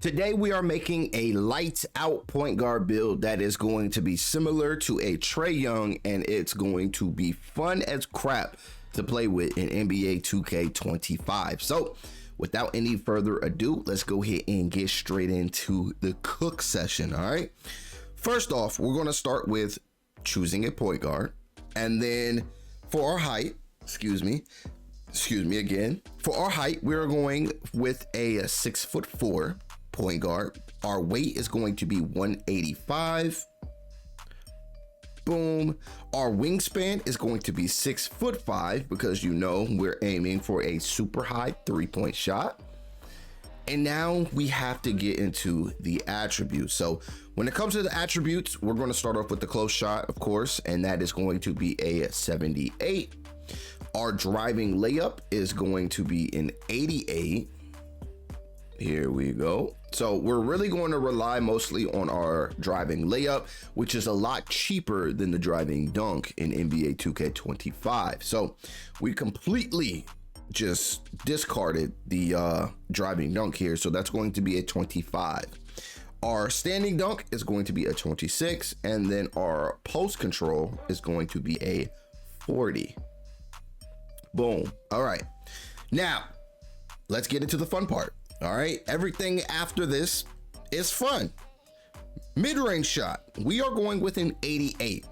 Today we are making a lights out point guard build that is going to be similar to a Trae Young, and it's going to be fun as crap to play with in NBA 2K25. So without any further ado, let's go ahead and get straight into the cook session. All right. First off, we're going to start with choosing a point guard, and then for our height, excuse me again, for our height, we're going with a 6'4" point guard. Our weight is going to be 185. Boom. Our wingspan is going to be 6'5" because you know we're aiming for a super high 3-point shot. And now we have to get into the attributes. So when it comes to the attributes, we're going to start off with the close shot, of course, and that is going to be a 78. Our driving layup is going to be an 88. Here we go. So we're really going to rely mostly on our driving layup, which is a lot cheaper than the driving dunk in NBA 2K25. So we completely just discarded the driving dunk here. So that's going to be a 25. Our standing dunk is going to be a 26. And then our post control is going to be a 40. Boom. All right. Now let's get into the fun part. All right, everything after this is fun. Mid-range shot, we are going with an 88.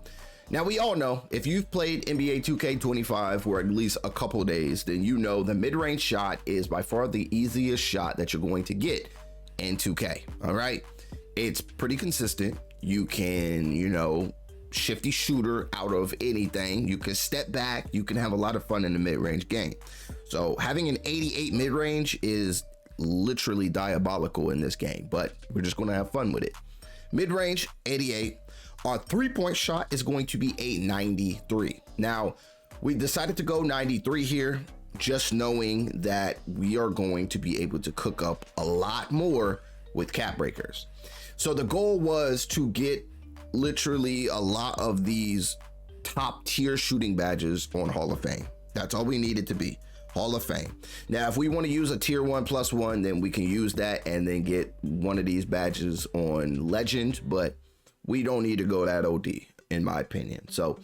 Now we all know if you've played NBA 2K25 for at least a couple days, then you know the mid-range shot is by far the easiest shot that you're going to get in 2K. All right, it's pretty consistent. You can, shifty shooter out of anything. You can step back. You can have a lot of fun in the mid-range game. So having an 88 mid-range is literally diabolical in this game, but we're just going to have fun with it. Mid-range 88. Our 3-point shot is going to be a 93. Now we decided to go 93 here, just knowing that we are going to be able to cook up a lot more with cap breakers. So the goal was to get literally a lot of these top tier shooting badges on Hall of Fame. That's all we needed to be. Hall of Fame. Now, if we want to use a tier 1+1, then we can use that and then get one of these badges on Legend, but we don't need to go that OD, in my opinion. So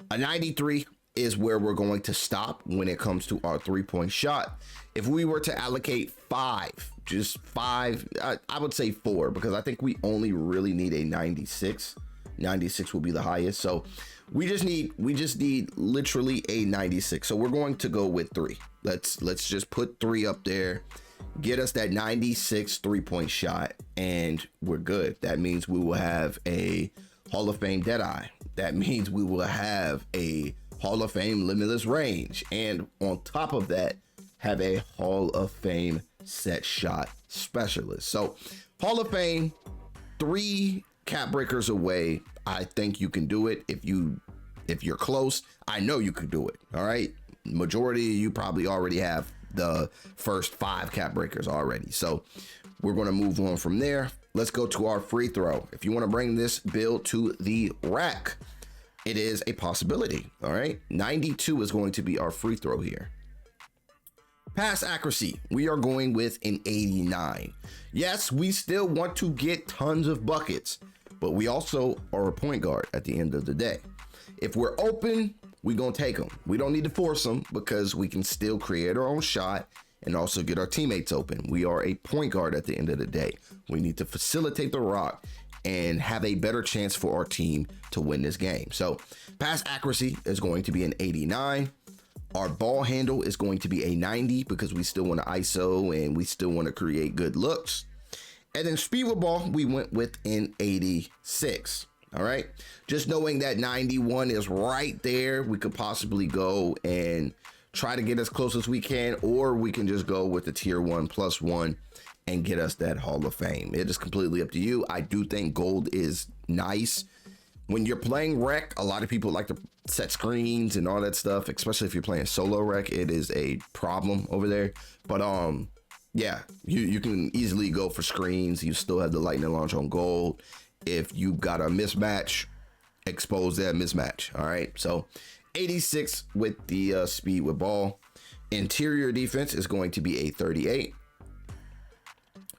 a 93 is where we're going to stop when it comes to our 3-point shot. If we were to allocate just five, I would say 4, because I think we only really need a 96. 96 will be the highest. So we just need literally a 96. So we're going to go with 3. Let's just put 3 up there, get us that 96 3-point shot, and we're good. That means we will have a Hall of Fame Deadeye. That means we will have a Hall of Fame Limitless Range, and on top of that, have a Hall of Fame Set Shot Specialist. So Hall of Fame, 3 cap breakers away. I think you can do it. If you're close, I know you could do it. All right. Majority of you probably already have the first 5 cap breakers already. So we're going to move on from there. Let's go to our free throw. If you want to bring this build to the rack, it is a possibility. All right. 92 is going to be our free throw here. Pass accuracy, we are going with an 89. Yes, we still want to get tons of buckets, but we also are a point guard at the end of the day. If we're open, we're going to take them. We don't need to force them because we can still create our own shot and also get our teammates open. We are a point guard at the end of the day. We need to facilitate the rock and have a better chance for our team to win this game. So pass accuracy is going to be an 89. Our ball handle is going to be a 90 because we still want to ISO and we still want to create good looks. And then speed with ball, we went with an 86. All right. Just knowing that 91 is right there, we could possibly go and try to get as close as we can, or we can just go with the tier 1+1 and get us that Hall of Fame. It is completely up to you. I do think gold is nice. When you're playing rec, a lot of people like to set screens and all that stuff, especially if you're playing solo rec. It is a problem over there. But yeah, you can easily go for screens. You still have the lightning launch on gold. If you got a mismatch, expose that mismatch. All right. So 86 with the speed with ball. Interior defense is going to be a 38.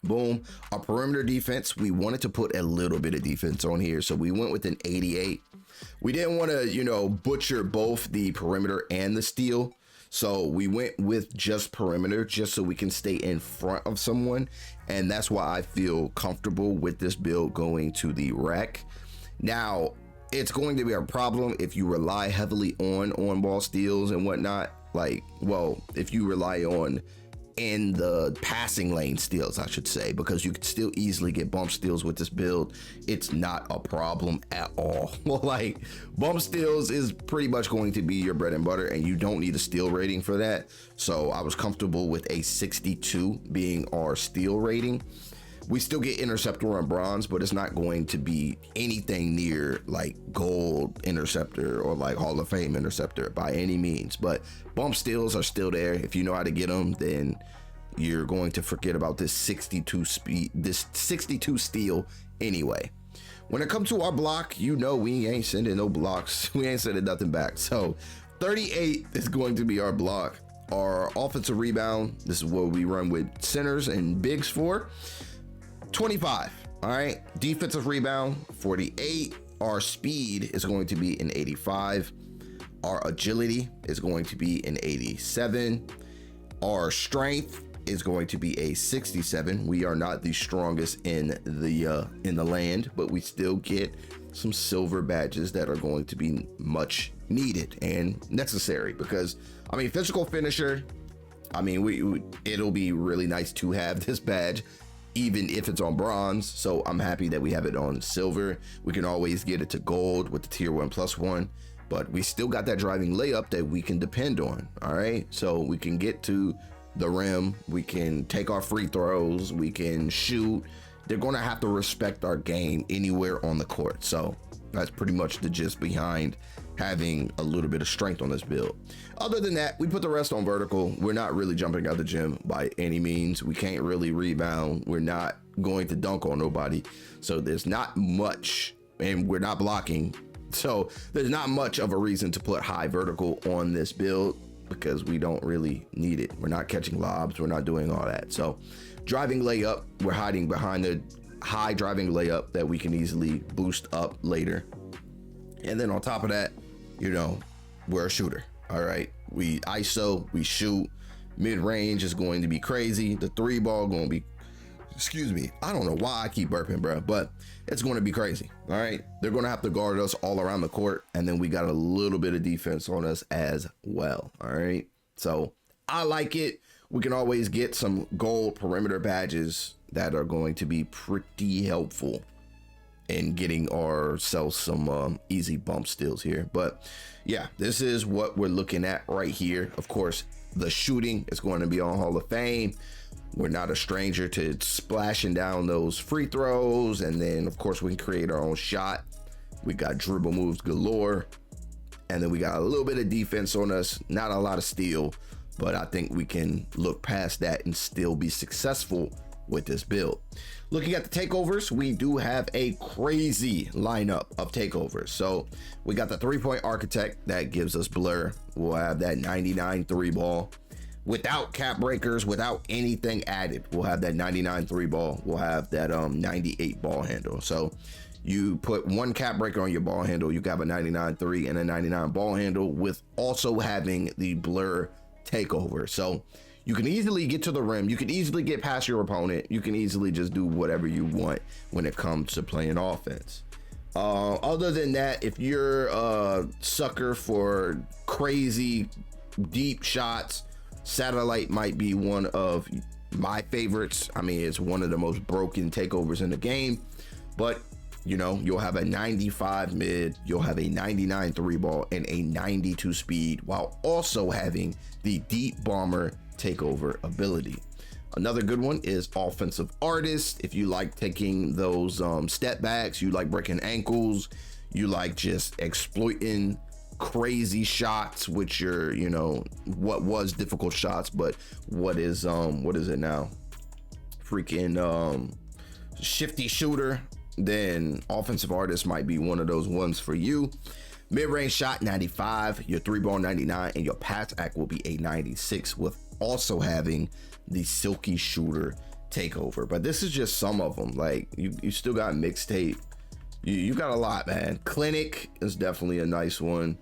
Boom. Our perimeter defense, we wanted to put a little bit of defense on here, so we went with an 88. We didn't want to, butcher both the perimeter and the steal. So we went with just perimeter just so we can stay in front of someone. And that's why I feel comfortable with this build going to the rack. Now, it's going to be a problem if you rely heavily on ball steals and whatnot. If you rely on in the passing lane steals, I should say, because you could still easily get bump steals with this build. It's not a problem at all. Bump steals is pretty much going to be your bread and butter, and you don't need a steal rating for that. So I was comfortable with a 62 being our steal rating. We still get interceptor and bronze, but it's not going to be anything near like gold interceptor or like Hall of Fame interceptor by any means. But bump steals are still there. If you know how to get them, then you're going to forget about this 62 steal anyway. When it comes to our block, we ain't sending no blocks. We ain't sending nothing back. So 38 is going to be our block. Our offensive rebound, this is what we run with centers and bigs for. 25. All right. Defensive rebound, 48. Our speed is going to be an 85. Our agility is going to be an 87. Our strength is going to be a 67. We are not the strongest in the land, but we still get some silver badges that are going to be much needed and necessary because, physical finisher, it'll be really nice to have this badge, even if it's on bronze. So I'm happy that we have it on silver. We can always get it to gold with the tier 1+1, but we still got that driving layup that we can depend on. All right. So we can get to the rim. We can take our free throws. We can shoot. They're going to have to respect our game anywhere on the court. So that's pretty much the gist behind having a little bit of strength on this build. Other than that, we put the rest on vertical. We're not really jumping out the gym by any means. We can't really rebound. We're not going to dunk on nobody. So there's not much, and we're not blocking. So there's not much of a reason to put high vertical on this build because we don't really need it. We're not catching lobs. We're not doing all that. So driving layup, we're hiding behind the high driving layup that we can easily boost up later. And then on top of that, we're a shooter. All right. We ISO, we shoot. Mid-range is going to be crazy. The 3-ball going to be, I don't know why I keep burping, bro, but it's going to be crazy. All right. They're going to have to guard us all around the court. And then we got a little bit of defense on us as well. All right. So I like it. We can always get some gold perimeter badges that are going to be pretty helpful in getting ourselves some easy bump steals here. But yeah, this is what we're looking at right here. Of course, the shooting is going to be on Hall of Fame. We're not a stranger to splashing down those free throws. And then of course we can create our own shot. We got dribble moves galore. And then we got a little bit of defense on us, not a lot of steal, but I think we can look past that and still be successful with this build. Looking at the takeovers, we do have a crazy lineup of takeovers. So we got the 3-point architect that gives us blur. We'll have that 99 3-ball without cap breakers, without anything added. We'll have that 99 3-ball. We'll have that 98 ball handle. So you put one cap breaker on your ball handle, you have a 99 3 and a 99 ball handle with also having the blur takeover. So you can easily get to the rim. You can easily get past your opponent. You can easily just do whatever you want when it comes to playing offense. Other than that, if you're a sucker for crazy deep shots, Satellite might be one of my favorites. It's one of the most broken takeovers in the game, but you'll have a 95 mid, you'll have a 99 3-ball and a 92 speed while also having the deep bomber takeover ability. Another good one is offensive artist. If you like taking those step backs, you like breaking ankles, you like just exploiting crazy shots, which are what was difficult shots, but what is it now, freaking shifty shooter, then offensive artist might be one of those ones for you. Mid-range shot 95, your 3-ball 99, and your pass act will be a 96, with also having the silky shooter Takeover, but this is just some of them. Like you still got Mixtape. You got a lot, man. Clinic is definitely a nice one.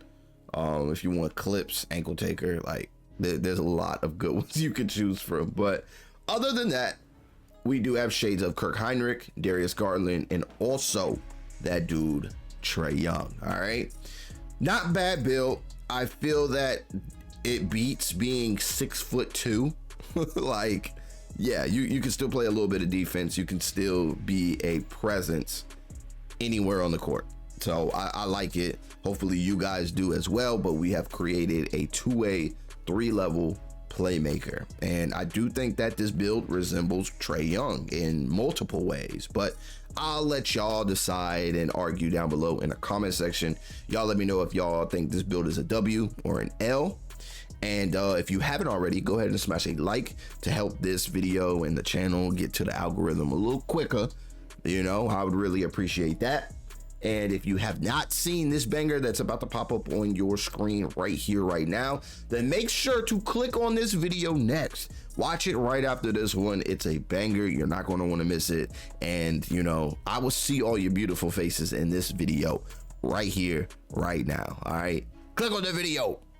If you want Clips, Ankle Taker, like there's a lot of good ones you could choose from. But other than that, we do have shades of Kirk Heinrich, Darius Garland, and also that dude Trae Young. All right, not bad build. I feel that it beats being 6'2". Like, yeah, you can still play a little bit of defense. You can still be a presence anywhere on the court. So I like it. Hopefully you guys do as well. But we have created a two-way, three-level playmaker, and I do think that this build resembles Trae Young in multiple ways, but I'll let y'all decide and argue down below in the comment section. Y'all let me know if y'all think this build is a W or an L. And if you haven't already, go ahead and smash a like to help this video and the channel get to the algorithm a little quicker. You know, I would really appreciate that. And if you have not seen this banger that's about to pop up on your screen right here, right now, then make sure to click on this video next. Watch it right after this one. It's a banger. You're not going to want to miss it. And, you know, I will see all your beautiful faces in this video right here, right now. All right, click on the video.